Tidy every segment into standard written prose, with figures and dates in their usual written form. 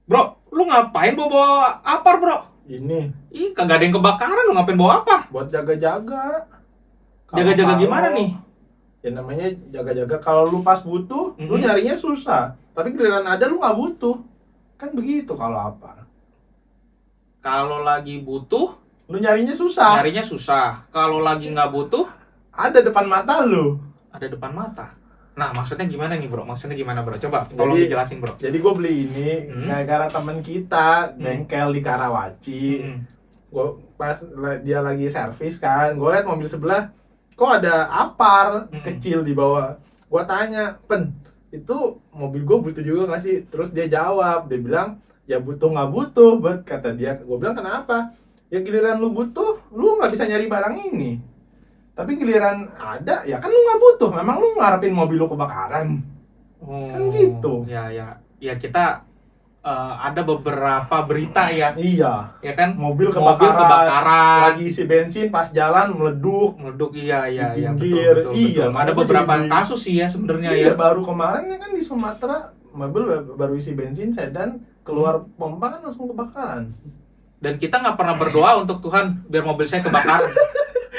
Bro, lu ngapain bawa apar, bro? Ini Ih, kagak ada yang kebakaran, lu ngapain bawa apar? buat jaga-jaga. Jaga-jaga Kalau- gimana nih? Ya namanya jaga-jaga. Kalau lu pas butuh, lu Mhm. nyarinya susah. Tapi giliran ada lu nggak butuh. Kan begitu kalau apa? Kalau lagi butuh, Lu nyarinya susah. nyarinya susah. Kalau lagi nggak butuh, Ada depan mata lu. ada depan mata. Nah, maksudnya gimana nih, bro? Maksudnya gimana, bro? Coba, tolong Jadi- dijelasin, bro. Jadi gue beli ini gara-gara temen kita bengkel di Karawaci. Mhm. Gue pas dia lagi servis kan, gue liat mobil sebelah kok ada apar kecil di bawah. Gue tanya, "Pen, itu mobil gue butuh juga gak sih?" Terus dia jawab, dia bilang, "Ya butuh nggak butuh, bet," kata dia. Gue bilang, "Kenapa?" "Ya giliran lu butuh, lu nggak bisa nyari barang ini. Tapi giliran ada, ya kan lu nggak butuh. Memang lu ngarepin mobil lu kebakaran." Kan gitu. Ya kita ada beberapa berita ya, Iya, ya kan? mobil Mobil kebakaran, kebakaran. lagi isi bensin pas jalan meleduk. Meleduk, iya, Di betul, pinggir. betul, Iya, betul. Ada makanya beberapa jadi beli. kasus sih ya sebenarnya Iya, ya. baru kemarin ya kan di Sumatera mobil baru isi bensin sedan keluar pompa kan langsung kebakaran. Dan kita nggak pernah berdoa untuk Tuhan biar mobil saya kebakaran.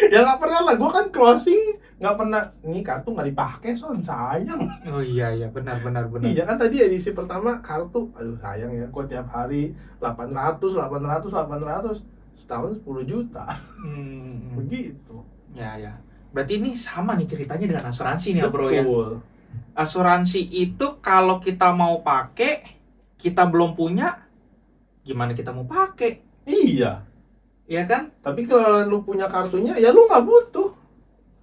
Ya nggak pernah lah, gue kan closing nggak pernah. Ini kartu nggak dipakai, son sayang. Oh iya, benar. Iya kan tadi edisi pertama kartu, aduh sayang ya, gue tiap hari 800, setahun 10 juta. Begitu. Ya. Berarti ini sama nih ceritanya dengan asuransi nih ya, bro ya. Betul. Asuransi itu kalau kita mau pakai, kita belum punya, gimana kita mau pakai? Iya. Ya kan? Tapi kalau lu punya kartunya, ya lu nggak butuh.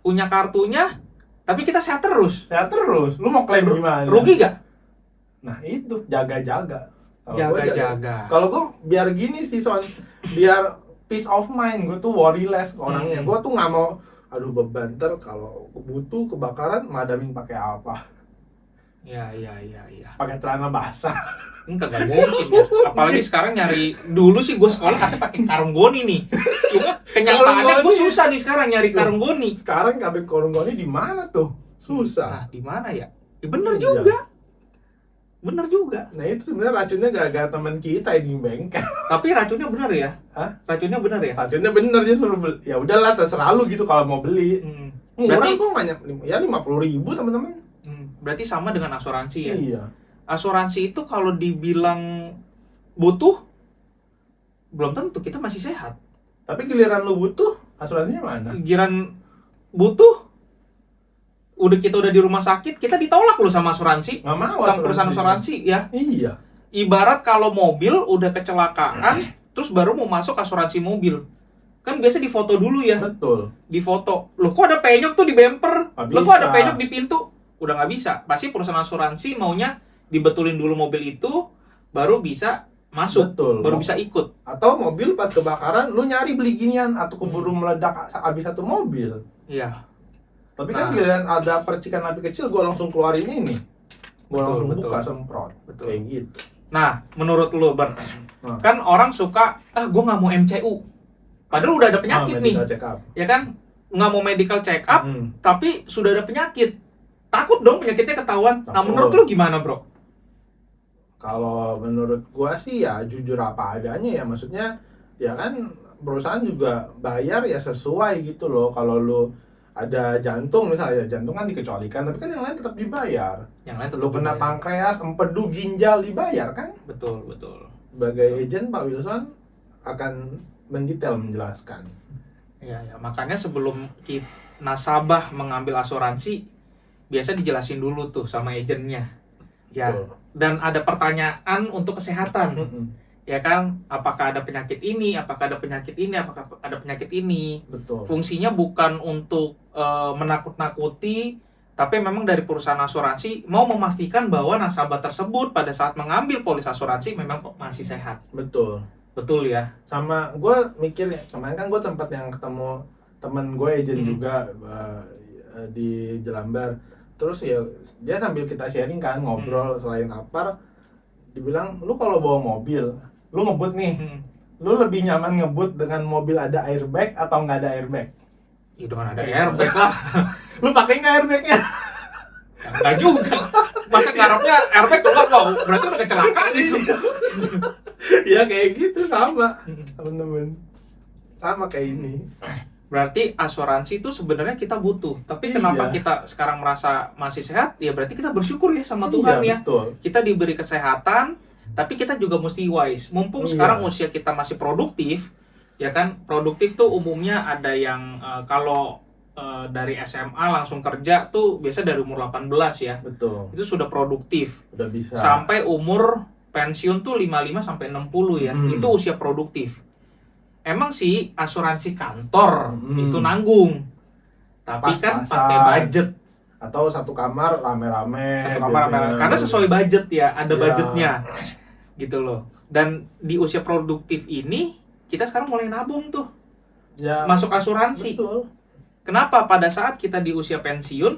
Punya kartunya, tapi kita sehat terus. Saya terus, lu mau klaim gimana? Rugi gak? Nah itu, jaga-jaga. Kalau gua Jaga-jaga. Kalau gue biar gini sih, Son. Biar peace of mind, gue tuh worryless orangnya. Gue tuh nggak mau, aduh beban, ntar kalau butuh kebakaran, madamin pakai apa? Iya. Pakai celana basah. Ini kagak mungkin ya. Apalagi sekarang nyari, dulu sih gue sekolah katanya pakai karung goni nih. Cuma kenyataannya Karung gue goni. susah nih sekarang nyari karung goni. Sekarang kabin korong-korong di mana tuh? Susah. Nah, di mana ya? Ya bener Iya. juga. Bener juga. Nah itu sebenarnya racunnya gara-gara teman kita yang di bengkel. Tapi racunnya bener ya? Hah? Racunnya bener ya? Racunnya bener, dia suruh beli. Ya udahlah, terserah lu gitu kalau mau beli. Murah Berarti- kok, banyak ya 50.000 teman-teman. Berarti sama dengan asuransi ya? Iya. Asuransi itu kalau dibilang butuh, belum tentu, kita masih sehat. Tapi giliran lu butuh, asuransinya mana? Giran butuh, kita udah di rumah sakit, kita ditolak loh sama asuransi. Nggak mau Sama perusahaan asuransi ya. Iya. Ibarat kalau mobil udah kecelakaan, terus baru mau masuk asuransi mobil. Kan biasa difoto dulu ya. Betul. Difoto. Loh kok ada penyok tuh di bumper? Nggak Loh kok ada bisa. penyok di pintu? Udah nggak bisa. Pasti perusahaan asuransi maunya dibetulin dulu mobil itu, baru bisa masuk. Betul. Baru bisa ikut. Atau mobil pas kebakaran, lu nyari beli ginian atau keburu meledak habis satu mobil. Iya. Tapi kan Nah. giliran ada percikan api kecil, gua langsung keluarin ini. Gua Betul, langsung betul. buka semprot. Betul. Kayak gitu. Nah, menurut lu, Bert, Nah. kan orang suka, gue nggak mau MCU. Padahal udah ada penyakit nih, medical check up. ya kan? Nggak mau medical check up, tapi sudah ada penyakit. Takut dong penyakitnya ketahuan. Nah, Takut. menurut lu gimana, bro? Kalau menurut gua sih ya jujur apa adanya ya, maksudnya ya kan perusahaan juga bayar ya sesuai gitu loh. Kalau lu ada jantung misalnya, ya jantung kan dikecualikan, tapi kan yang lain tetap dibayar. Yang lain tetap Lu kena dibayar. pankreas, empedu, ginjal dibayar kan? Betul. Sebagai agent Pak Wilson akan mendetail menjelaskan. Ya, makanya sebelum nasabah mengambil asuransi, biasa dijelasin dulu tuh sama agennya. Ya. Betul. Dan ada pertanyaan untuk kesehatan. Ya kan, apakah ada penyakit ini, apakah ada penyakit ini, apakah ada penyakit ini. Betul. Fungsinya bukan untuk menakut-nakuti, tapi memang dari perusahaan asuransi mau memastikan bahwa nasabah tersebut pada saat mengambil polis asuransi memang masih sehat. Betul. Betul ya? Sama gue mikir ya, kemarin kan gue sempat yang ketemu temen gue agent juga di Jelambar. Terus ya dia sambil kita sharing kan, ngobrol selain apar, dibilang lu kalau bawa mobil, lu ngebut nih, lu lebih nyaman ngebut dengan mobil ada airbag atau nggak ada airbag? Ya dengan ada airbag lah. Lu pakai nggak airbagnya? Ya, enggak juga. Masa ngarepnya airbag keluar, wow, berarti udah kecelakaan itu. Ya kayak gitu sama, temen-temen. Sama kayak ini. Berarti asuransi itu sebenarnya kita butuh. Tapi kenapa kita sekarang merasa masih sehat? Ya berarti kita bersyukur ya sama Tuhan ya. Betul. Kita diberi kesehatan, tapi kita juga mesti wise. Mumpung sekarang usia kita masih produktif, ya kan? Produktif tuh umumnya ada yang kalau dari SMA langsung kerja tuh biasa dari umur 18 ya. Betul. Itu sudah produktif. Udah bisa. Sampai umur pensiun tuh 55 sampai 60 ya. Itu usia produktif. Emang sih asuransi kantor itu nanggung. Tapi kan pakai budget. Atau satu kamar rame-rame. Karena sesuai budget ya, ada budgetnya. Gitu loh. Dan di usia produktif ini kita sekarang mulai nabung tuh. Ya, masuk asuransi. Betul. Kenapa pada saat kita di usia pensiun,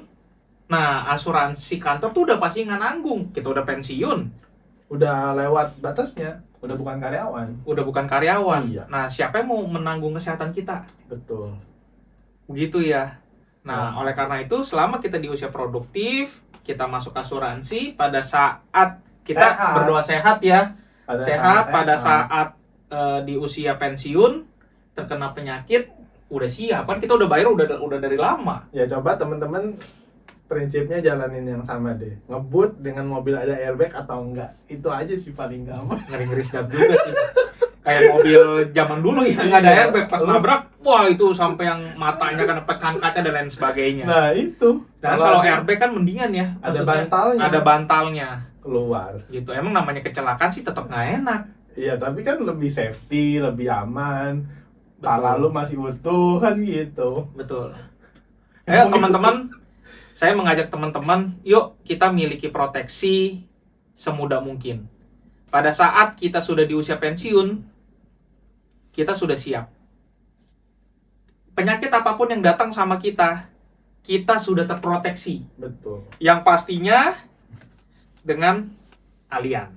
nah asuransi kantor tuh udah pasti nggak nanggung. Kita udah pensiun. Udah lewat batasnya. Udah bukan karyawan. Iya. Nah, siapa yang mau menanggung kesehatan kita? Betul. Begitu ya. Nah, oleh karena itu selama kita di usia produktif, kita masuk asuransi pada saat kita berdoa sehat ya. Pada saat di usia pensiun terkena penyakit udah siap. Kan kita udah bayar udah dari lama. Ya coba teman-teman prinsipnya jalanin yang sama deh. Ngebut dengan mobil ada airbag atau enggak. Itu aja sih paling gampang. Ngeri-ngeri sedap juga sih. Kayak mobil zaman dulu yang nggak ada airbag, pas nabrak, wah itu sampai yang matanya kena pecahan kaca dan lain sebagainya. Nah itu. Dan kalau airbag kan mendingan ya. Ada bantalnya. Ada bantalnya. Keluar. Gitu. Emang namanya kecelakaan sih tetap nggak enak. Iya, tapi kan lebih safety, lebih aman. Pala lu masih utuh kan gitu. Betul. Ayo teman-teman. Saya mengajak teman-teman, yuk kita miliki proteksi semudah mungkin. Pada saat kita sudah di usia pensiun, kita sudah siap. Penyakit apapun yang datang sama kita sudah terproteksi. Betul. Yang pastinya dengan Allianz.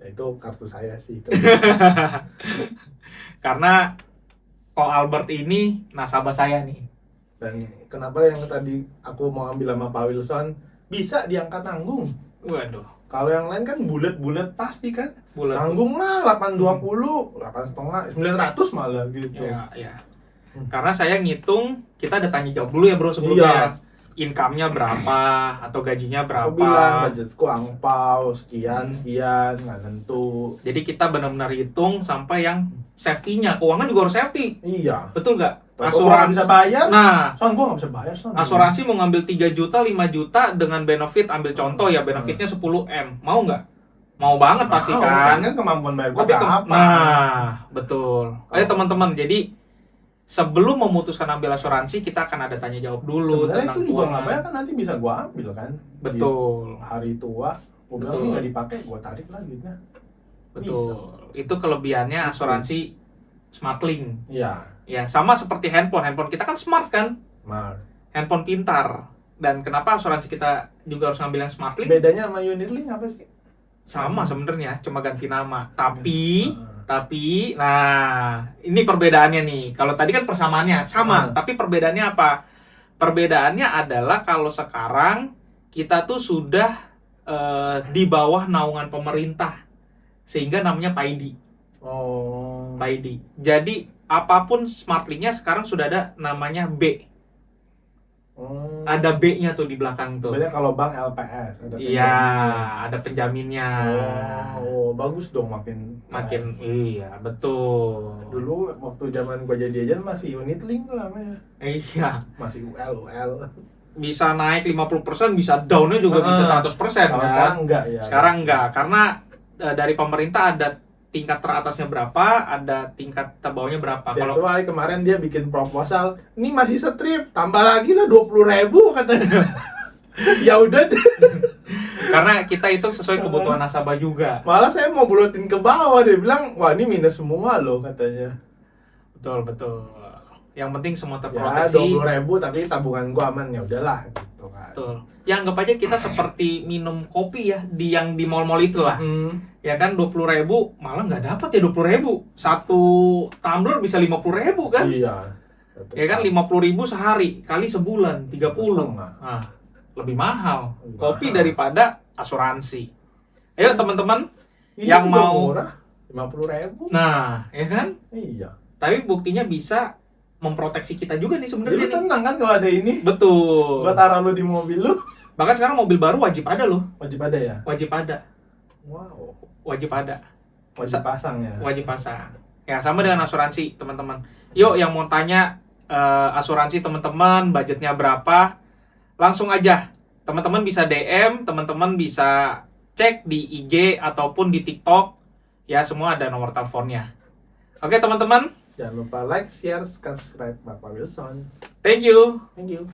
Ya, itu kartu saya sih. Karena Ko Albert ini nasabah saya nih. Dan kenapa yang tadi aku mau ambil sama Pak Wilson bisa diangkat tanggung? Waduh. Kalau yang lain kan bulat-bulat pasti kan. Bulat. Tanggung lah 820, 8,5, 900 malah gitu. Iya. Karena saya ngitung, kita ada tanya jawab dulu ya bro sebelumnya. Income-nya berapa atau gajinya berapa? Aku bilang budgetku angpau sekian nggak tentu. Jadi kita benar-benar hitung sampai yang safety-nya, keuangan juga harus safety. Iya. Betul nggak? Asuransi bisa bayar. Nah, gua nggak bisa bayar. Asuransi mau ngambil 3 juta, 5 juta dengan benefit, ambil contoh ya benefitnya 10M. Mau nggak? Mau banget pasti kan? Kan kemampuan bayar gua apa? Nah, betul. Ayo teman-teman, jadi sebelum memutuskan ambil asuransi, kita akan ada tanya jawab dulu. Sebenarnya itu juga nggak bayar kan, nanti bisa gua ambil kan. Betul. Di hari tua, gua bilang ini nggak dipakai, gua tarik lagi kan. Betul. Itu kelebihannya asuransi SmartLink. Iya. Ya, sama seperti handphone. Handphone kita kan smart kan? Smart. Handphone pintar. Dan kenapa asuransi kita juga harus ngambil yang SmartLink? Bedanya sama Unitlink apa sih? Sama sebenarnya, cuma ganti nama. Tapi, nah, ini perbedaannya nih. Kalau tadi kan persamaannya sama, tapi perbedaannya apa? Perbedaannya adalah kalau sekarang kita tuh sudah di bawah naungan pemerintah, sehingga namanya PAIDI. PAIDI. Jadi apapun SmartLink-nya sekarang sudah ada namanya B. Ada B-nya tuh di belakang tuh. Banyak kalau bank LPS ada penjamin. Iya, ada penjaminnya. Bagus dong makin. Iya, betul. Dulu waktu zaman gua jadi aja masih Unitlink namanya. Iya. Masih UL. Bisa naik 50%, bisa down-nya juga bisa 100% kalau kan? Sekarang enggak ya. Sekarang enggak, karena dari pemerintah ada tingkat teratasnya berapa, ada tingkat terbawahnya berapa. That's why kemarin dia bikin proposal, ini masih strip, tambah lagi lah 20.000 katanya. Ya udah deh. Karena kita hitung sesuai kebutuhan nasabah juga. Malah saya mau buletin ke bawah, dia bilang, wah ini minus semua loh katanya. Betul. Yang penting semua terproteksi. Ya 20.000 tapi tabungan gua aman, ya udahlah gitu kan. Betul. Ya anggap aja kita seperti minum kopi ya yang di mall-mall itu lah. Ya kan 20.000 malah nggak dapat ya 20.000. Satu tumbler bisa 50.000 kan? Iya. Ya kan 50.000 sehari kali sebulan 30. Nah, lebih mahal Lebih kopi mahal. daripada asuransi. Ayo teman-teman Ini yang juga mau, murah, 50.000. nah ya kan, Iya. tapi buktinya bisa memproteksi kita juga nih Jadi sebenarnya lu nih. tenang kan kalau ada ini. Betul. Gua taruh lu di mobil lu. Bahkan sekarang mobil baru wajib ada loh, Wajib ada ya? wajib ada, Wow. wajib ada, Wajib pasang ya. wajib pasang. Ya sama dengan asuransi teman-teman. Yuk yang mau tanya asuransi teman-teman budgetnya berapa, langsung aja. Teman-teman bisa DM, teman-teman bisa cek di IG ataupun di TikTok. Ya semua ada nomor teleponnya. Oke teman-teman, Jangan lupa like, share, subscribe Bapak Wilson. thank you. Thank you.